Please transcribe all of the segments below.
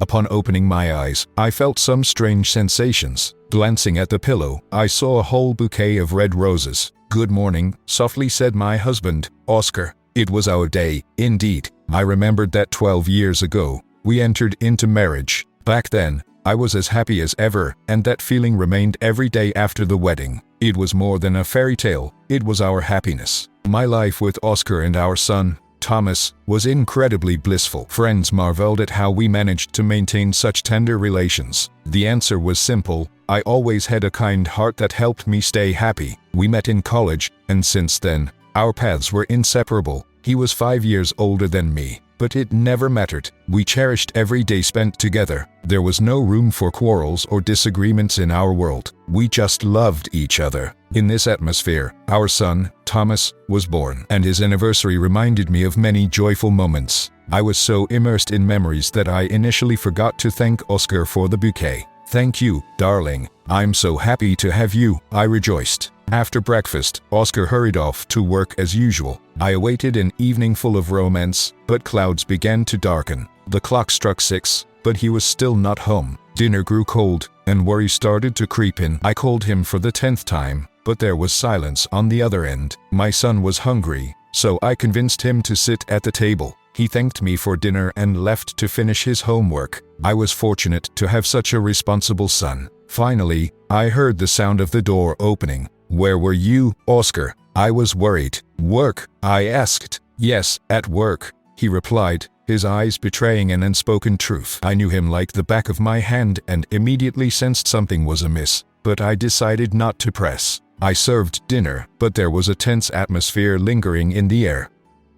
Upon opening my eyes, I felt some strange sensations. Glancing at the pillow, I saw a whole bouquet of red roses. "Good morning," softly said my husband, Oscar. It was our day, indeed. I remembered that 12 years ago, we entered into marriage. Back then, I was as happy as ever, and that feeling remained every day after the wedding. It was more than a fairy tale, it was our happiness. My life with Oscar and our son, Thomas, was incredibly blissful. Friends marveled at how we managed to maintain such tender relations. The answer was simple: I always had a kind heart that helped me stay happy. We met in college, and since then, our paths were inseparable. He was 5 years older than me, but it never mattered. We cherished every day spent together. There was no room for quarrels or disagreements in our world. We just loved each other. In this atmosphere, our son, Thomas, was born, and his anniversary reminded me of many joyful moments. I was so immersed in memories that I initially forgot to thank Oscar for the bouquet. "Thank you, darling. I'm so happy to have you," I rejoiced. After breakfast, Oscar hurried off to work as usual. I awaited an evening full of romance, but clouds began to darken. The clock struck 6, but he was still not home. Dinner grew cold, and worry started to creep in. I called him for the 10th time, but there was silence on the other end. My son was hungry, so I convinced him to sit at the table. He thanked me for dinner and left to finish his homework. I was fortunate to have such a responsible son. Finally, I heard the sound of the door opening. "Where were you, Oscar?" I was worried. "Work?" I asked. "Yes, at work," he replied, his eyes betraying an unspoken truth. I knew him like the back of my hand and immediately sensed something was amiss, but I decided not to press. I served dinner, but there was a tense atmosphere lingering in the air.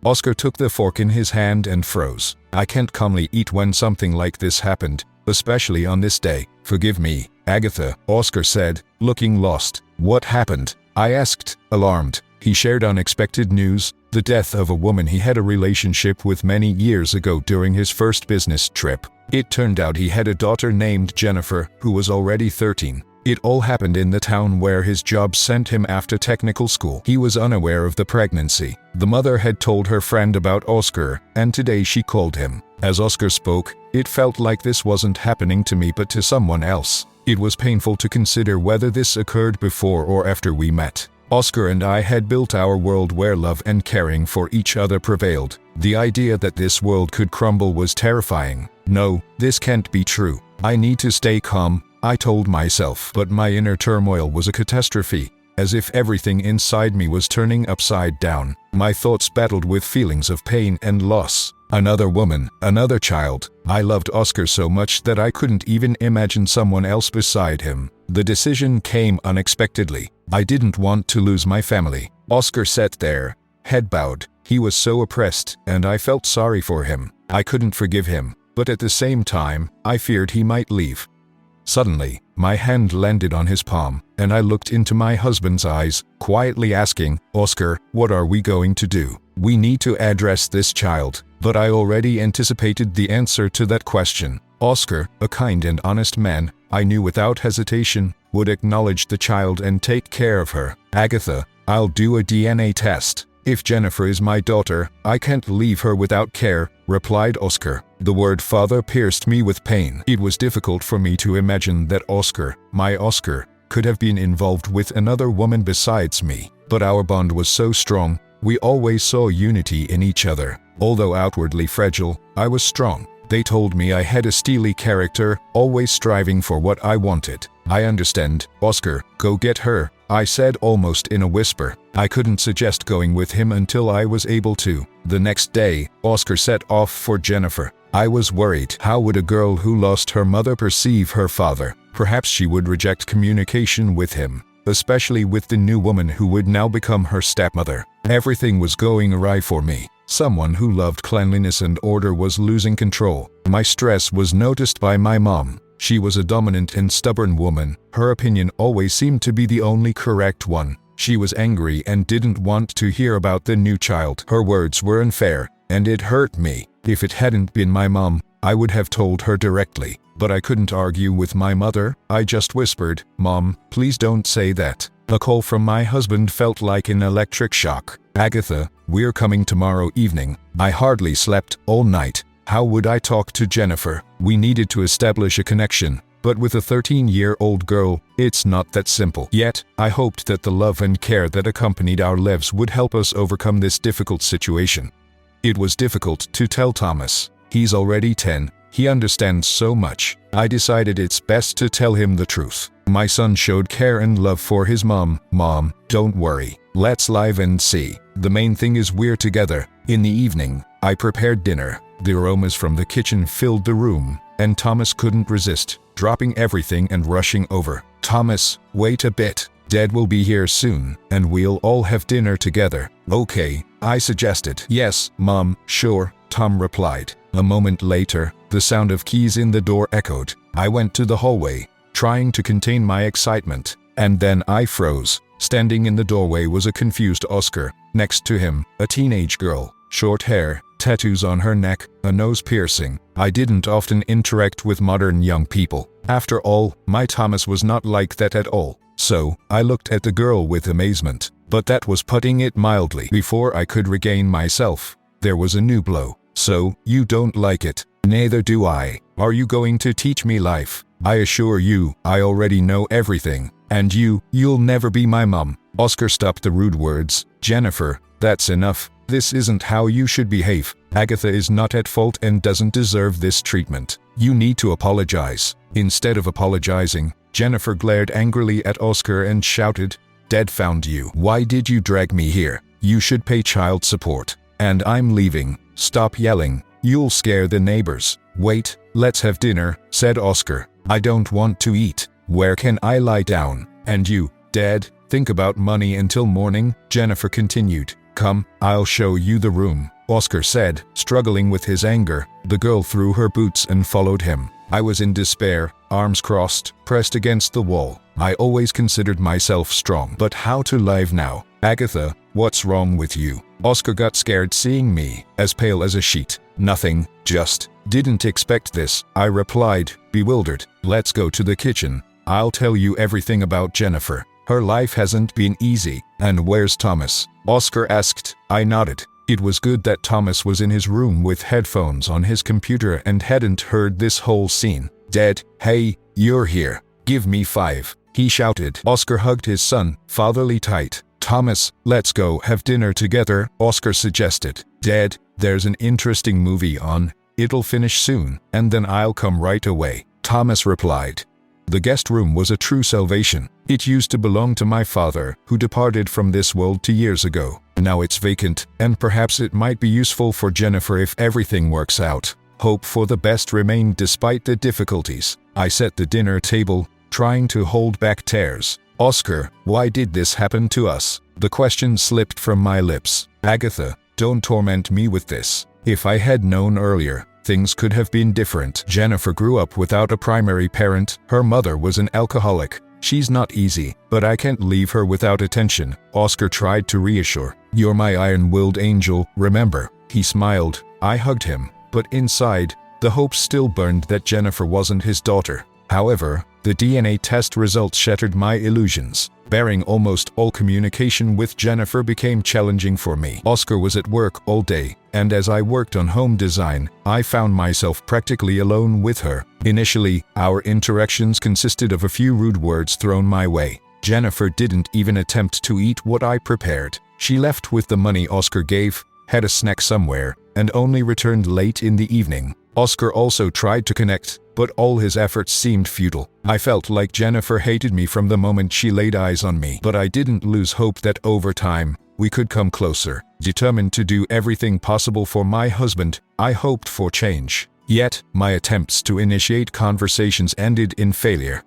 Oscar took the fork in his hand and froze. I can't calmly eat when something like this happened, especially on this day. "Forgive me, Agatha," Oscar said, looking lost. "What happened?" I asked, alarmed. He shared unexpected news: the death of a woman he had a relationship with many years ago during his first business trip. It turned out he had a daughter named Jennifer, who was already 13. It all happened in the town where his job sent him after technical school. He was unaware of the pregnancy. The mother had told her friend about Oscar, and today she called him. As Oscar spoke, it felt like this wasn't happening to me but to someone else. It was painful to consider whether this occurred before or after we met. Oscar and I had built our world where love and caring for each other prevailed. The idea that this world could crumble was terrifying. "No, this can't be true. I need to stay calm," I told myself. But my inner turmoil was a catastrophe, as if everything inside me was turning upside down. My thoughts battled with feelings of pain and loss. Another woman, another child. I loved Oscar so much that I couldn't even imagine someone else beside him. The decision came unexpectedly. I didn't want to lose my family. Oscar sat there, head bowed. He was so oppressed, and I felt sorry for him. I couldn't forgive him, but at the same time, I feared he might leave. Suddenly, my hand landed on his palm, and I looked into my husband's eyes, quietly asking, "Oscar, what are we going to do? We need to address this child." But I already anticipated the answer to that question. Oscar, a kind and honest man, I knew without hesitation, would acknowledge the child and take care of her. "Agatha, I'll do a DNA test. If Jennifer is my daughter, I can't leave her without care," replied Oscar. The word father pierced me with pain. It was difficult for me to imagine that Oscar, my Oscar, could have been involved with another woman besides me. But our bond was so strong, we always saw unity in each other. Although outwardly fragile, I was strong. They told me I had a steely character, always striving for what I wanted. "I understand, Oscar, go get her," I said almost in a whisper. I couldn't suggest going with him until I was able to. The next day, Oscar set off for Jennifer. I was worried. How would a girl who lost her mother perceive her father? Perhaps she would reject communication with him, especially with the new woman who would now become her stepmother. Everything was going awry for me. Someone who loved cleanliness and order was losing control. My stress was noticed by my mom. She was a dominant and stubborn woman. Her opinion always seemed to be the only correct one. She was angry and didn't want to hear about the new child. Her words were unfair, and it hurt me. If it hadn't been my mom, I would have told her directly. But I couldn't argue with my mother. I just whispered, "Mom, please don't say that." A call from my husband felt like an electric shock. "Agatha, we're coming tomorrow evening." I hardly slept all night. How would I talk to Jennifer? We needed to establish a connection. But with a 13-year-old girl, it's not that simple. Yet, I hoped that the love and care that accompanied our lives would help us overcome this difficult situation. It was difficult to tell Thomas. He's already 10. He understands so much. I decided it's best to tell him the truth. My son showed care and love for his mom. Mom, don't worry. Let's live and see. The main thing is we're together. In the evening, I prepared dinner. The aromas from the kitchen filled the room, and Thomas couldn't resist, dropping everything and rushing over. Thomas, wait a bit. Dad will be here soon, and we'll all have dinner together. Okay, I suggested. Yes, Mom, sure, Tom replied. A moment later, the sound of keys in the door echoed. I went to the hallway, trying to contain my excitement, and then I froze. Standing in the doorway was a confused Oscar. Next to him, a teenage girl, short hair, tattoos on her neck, a nose piercing. I didn't often interact with modern young people. After all, my Thomas was not like that at all. So, I looked at the girl with amazement. But that was putting it mildly. Before I could regain myself, there was a new blow. So, you don't like it? Neither do I. Are you going to teach me life? I assure you, I already know everything. And you'll never be my mom. Oscar stopped the rude words. Jennifer, that's enough. This isn't how you should behave. Agatha is not at fault and doesn't deserve this treatment. You need to apologize. Instead of apologizing, Jennifer glared angrily at Oscar and shouted, Dad found you. Why did you drag me here? You should pay child support. And I'm leaving. Stop yelling. You'll scare the neighbors. Wait, let's have dinner, said Oscar. I don't want to eat. Where can I lie down? And you, Dad, think about money until morning, Jennifer continued. Come, I'll show you the room, Oscar said, struggling with his anger. The girl threw her boots and followed him. I was in despair, arms crossed, pressed against the wall. I always considered myself strong. But how to live now? Agatha, what's wrong with you? Oscar got scared seeing me, as pale as a sheet. Nothing, just, didn't expect this, I replied, bewildered. Let's go to the kitchen. I'll tell you everything about Jennifer. Her life hasn't been easy. And where's Thomas? Oscar asked. I nodded. It was good that Thomas was in his room with headphones on his computer and hadn't heard this whole scene. Dad, hey, you're here. Give me 5. He shouted. Oscar hugged his son, fatherly tight. Thomas, let's go have dinner together, Oscar suggested. Dad, there's an interesting movie on. It'll finish soon, and then I'll come right away, Thomas replied. The guest room was a true salvation. It used to belong to my father, who departed from this world 2 years ago. Now it's vacant, and perhaps it might be useful for Jennifer if everything works out. Hope for the best remained despite the difficulties. I set the dinner table, trying to hold back tears. Oscar, why did this happen to us? The question slipped from my lips. Agatha, don't torment me with this. If I had known earlier, things could have been different. Jennifer grew up without a primary parent. Her mother was an alcoholic. She's not easy, but I can't leave her without attention, Oscar tried to reassure. You're my iron-willed angel, remember? He smiled. I hugged him, but inside, the hope still burned that Jennifer wasn't his daughter. However, the DNA test results shattered my illusions. Bearing almost all communication with Jennifer became challenging for me. Oscar was at work all day, and as I worked on home design, I found myself practically alone with her. Initially, our interactions consisted of a few rude words thrown my way. Jennifer didn't even attempt to eat what I prepared. She left with the money Oscar gave, had a snack somewhere, and only returned late in the evening. Oscar also tried to connect, but all his efforts seemed futile. I felt like Jennifer hated me from the moment she laid eyes on me, but I didn't lose hope that over time, we could come closer. Determined to do everything possible for my husband, I hoped for change. Yet, my attempts to initiate conversations ended in failure.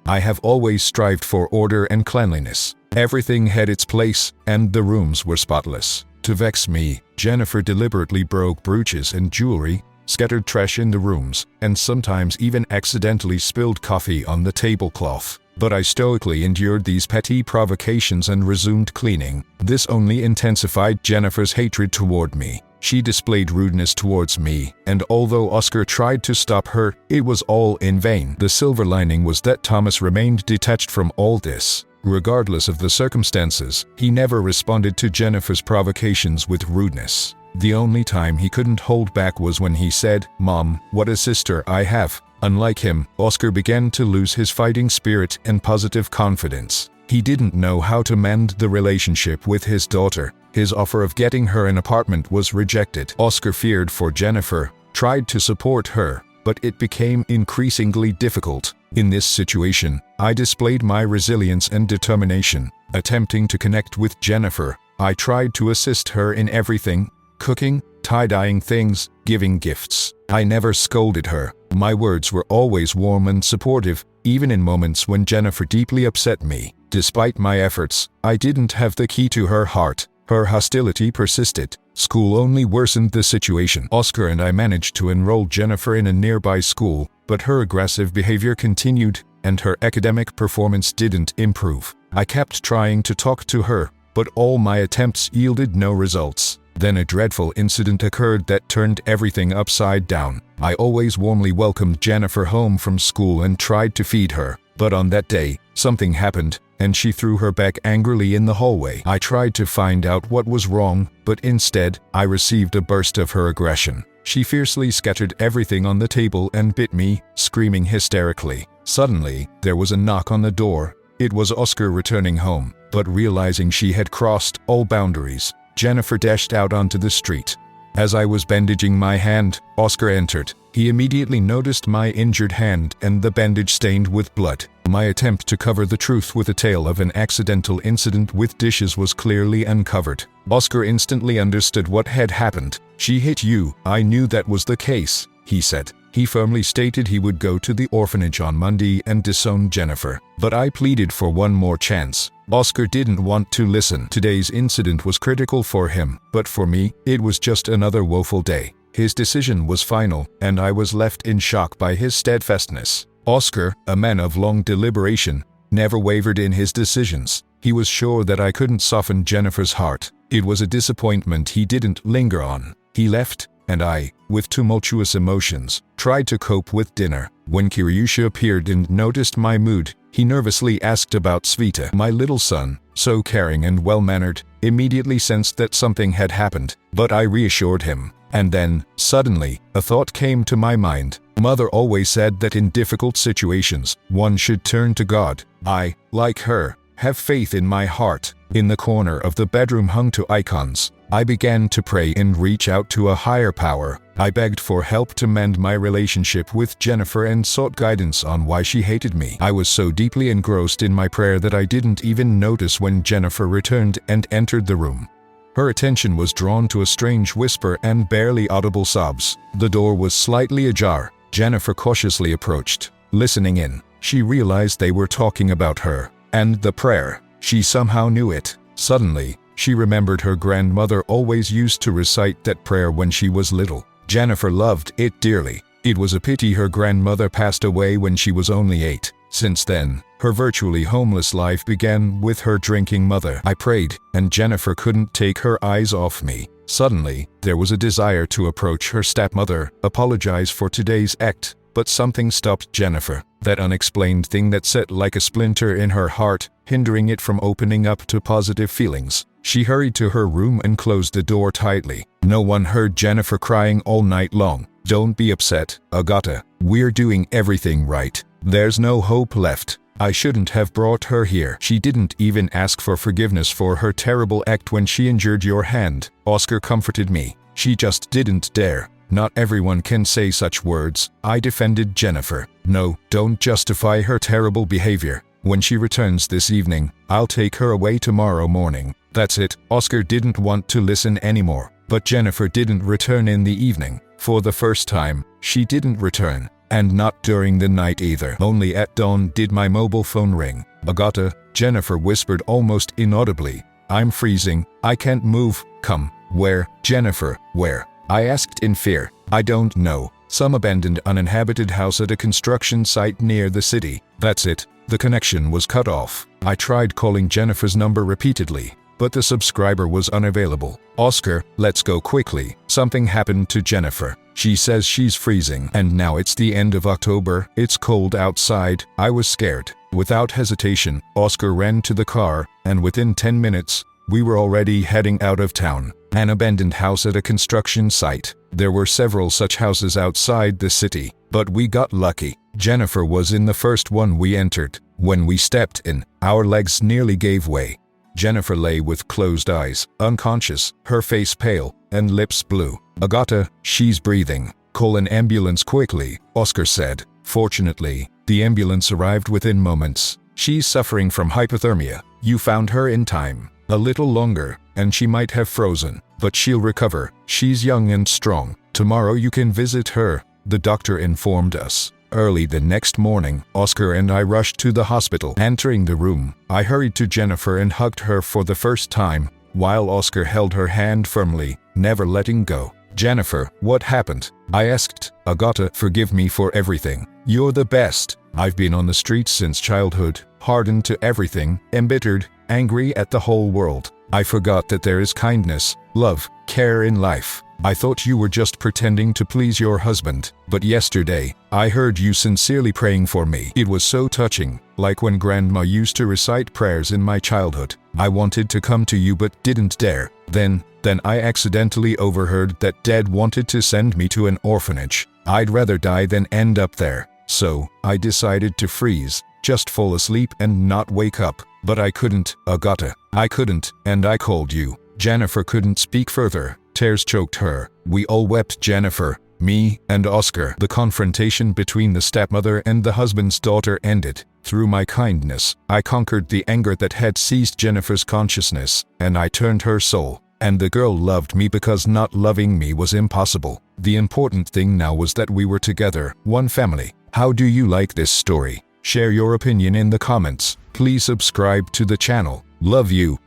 I have always strived for order and cleanliness. Everything had its place, and the rooms were spotless. To vex me, Jennifer deliberately broke brooches and jewelry, scattered trash in the rooms, and sometimes even accidentally spilled coffee on the tablecloth. But I stoically endured these petty provocations and resumed cleaning. This only intensified Jennifer's hatred toward me. She displayed rudeness towards me, and although Oscar tried to stop her, it was all in vain. The silver lining was that Thomas remained detached from all this. Regardless of the circumstances, he never responded to Jennifer's provocations with rudeness. The only time he couldn't hold back was when he said, "Mom, what a sister I have." Unlike him, Oscar began to lose his fighting spirit and positive confidence. He didn't know how to mend the relationship with his daughter. His offer of getting her an apartment was rejected. Oscar feared for Jennifer, tried to support her, but it became increasingly difficult. In this situation, I displayed my resilience and determination. Attempting to connect with Jennifer, I tried to assist her in everything: cooking, tie-dyeing things, giving gifts. I never scolded her. My words were always warm and supportive, even in moments when Jennifer deeply upset me. Despite my efforts, I didn't have the key to her heart. Her hostility persisted. School only worsened the situation. Oscar and I managed to enroll Jennifer in a nearby school, but her aggressive behavior continued, and her academic performance didn't improve. I kept trying to talk to her, but all my attempts yielded no results. Then a dreadful incident occurred that turned everything upside down. I always warmly welcomed Jennifer home from school and tried to feed her. But on that day, something happened, and she threw her back angrily in the hallway. I tried to find out what was wrong, but instead, I received a burst of her aggression. She fiercely scattered everything on the table and bit me, screaming hysterically. Suddenly, there was a knock on the door. It was Oscar returning home, but realizing she had crossed all boundaries, Jennifer dashed out onto the street. As I was bandaging my hand, Oscar entered. He immediately noticed my injured hand and the bandage stained with blood. My attempt to cover the truth with a tale of an accidental incident with dishes was clearly uncovered. Oscar instantly understood what had happened. "She hit you." "I knew that was the case," he said. He firmly stated he would go to the orphanage on Monday and disown Jennifer. But I pleaded for one more chance. Oscar didn't want to listen. Today's incident was critical for him, but for me, it was just another woeful day. His decision was final, and I was left in shock by his steadfastness. Oscar, a man of long deliberation, never wavered in his decisions. He was sure that I couldn't soften Jennifer's heart. It was a disappointment he didn't linger on. He left, and I, with tumultuous emotions, tried to cope with dinner. When Kiryusha appeared and noticed my mood, he nervously asked about Sveta. My little son, so caring and well-mannered, immediately sensed that something had happened, but I reassured him. And then, suddenly, a thought came to my mind. Mother always said that in difficult situations, one should turn to God. I, like her, have faith in my heart. In the corner of the bedroom hung two icons. I began to pray and reach out to a higher power. I begged for help to mend my relationship with Jennifer and sought guidance on why she hated me. I was so deeply engrossed in my prayer that I didn't even notice when Jennifer returned and entered the room. Her attention was drawn to a strange whisper and barely audible sobs. The door was slightly ajar. Jennifer cautiously approached. Listening in, she realized they were talking about her and the prayer. She somehow knew it. Suddenly, she remembered her grandmother always used to recite that prayer when she was little. Jennifer loved it dearly. It was a pity her grandmother passed away when she was only 8. Since then, her virtually homeless life began with her drinking mother. I prayed, and Jennifer couldn't take her eyes off me. Suddenly, there was a desire to approach her stepmother, apologize for today's act, but something stopped Jennifer. That unexplained thing that set like a splinter in her heart, hindering it from opening up to positive feelings. She hurried to her room and closed the door tightly. No one heard Jennifer crying all night long. "Don't be upset, Agata. We're doing everything right. There's no hope left. I shouldn't have brought her here." She didn't even ask for forgiveness for her terrible act when she injured your hand. Oscar comforted me. She just didn't dare. Not everyone can say such words. I defended Jennifer. No, don't justify her terrible behavior. When she returns this evening, I'll take her away tomorrow morning. That's it. Oscar didn't want to listen anymore. But Jennifer didn't return in the evening. For the first time, she didn't return. And not during the night either. Only at dawn did my mobile phone ring. "Agata," Jennifer whispered almost inaudibly. "I'm freezing. I can't move. Come." "Where?" "Jennifer, where?" I asked in fear. "I don't know. Some abandoned uninhabited house at a construction site near the city." That's it. The connection was cut off. I tried calling Jennifer's number repeatedly, but the subscriber was unavailable. "Oscar, let's go quickly. Something happened to Jennifer. She says she's freezing, and now it's the end of October. It's cold outside." I was scared. Without hesitation, Oscar ran to the car, and within 10 minutes, we were already heading out of town. An abandoned house at a construction site. There were several such houses outside the city, but we got lucky. Jennifer was in the first one we entered. When we stepped in, our legs nearly gave way. Jennifer lay with closed eyes, unconscious, her face pale, and lips blue. "Agata, she's breathing. Call an ambulance quickly," Oscar said. Fortunately, the ambulance arrived within moments. "She's suffering from hypothermia. You found her in time. A little longer, and she might have frozen, but she'll recover. She's young and strong. Tomorrow you can visit her," the doctor informed us. Early the next morning, Oscar and I rushed to the hospital. Entering the room, I hurried to Jennifer and hugged her for the first time, while Oscar held her hand firmly, never letting go. "Jennifer, what happened?" I asked. "Agata, forgive me for everything. You're the best. I've been on the streets since childhood, hardened to everything, embittered, angry at the whole world. I forgot that there is kindness, love, care in life. I thought you were just pretending to please your husband, but yesterday, I heard you sincerely praying for me. It was so touching, like when Grandma used to recite prayers in my childhood. I wanted to come to you but didn't dare. Then I accidentally overheard that Dad wanted to send me to an orphanage. I'd rather die than end up there. So, I decided to freeze, just fall asleep and not wake up. But I couldn't, Agata. I couldn't, and I called you." Jennifer couldn't speak further. Tears choked her. We all wept. Jennifer, me, and Oscar. The confrontation between the stepmother and the husband's daughter ended. Through my kindness, I conquered the anger that had seized Jennifer's consciousness, and I turned her soul. And the girl loved me because not loving me was impossible. The important thing now was that we were together, one family. How do you like this story? Share your opinion in the comments. Please subscribe to the channel. Love you.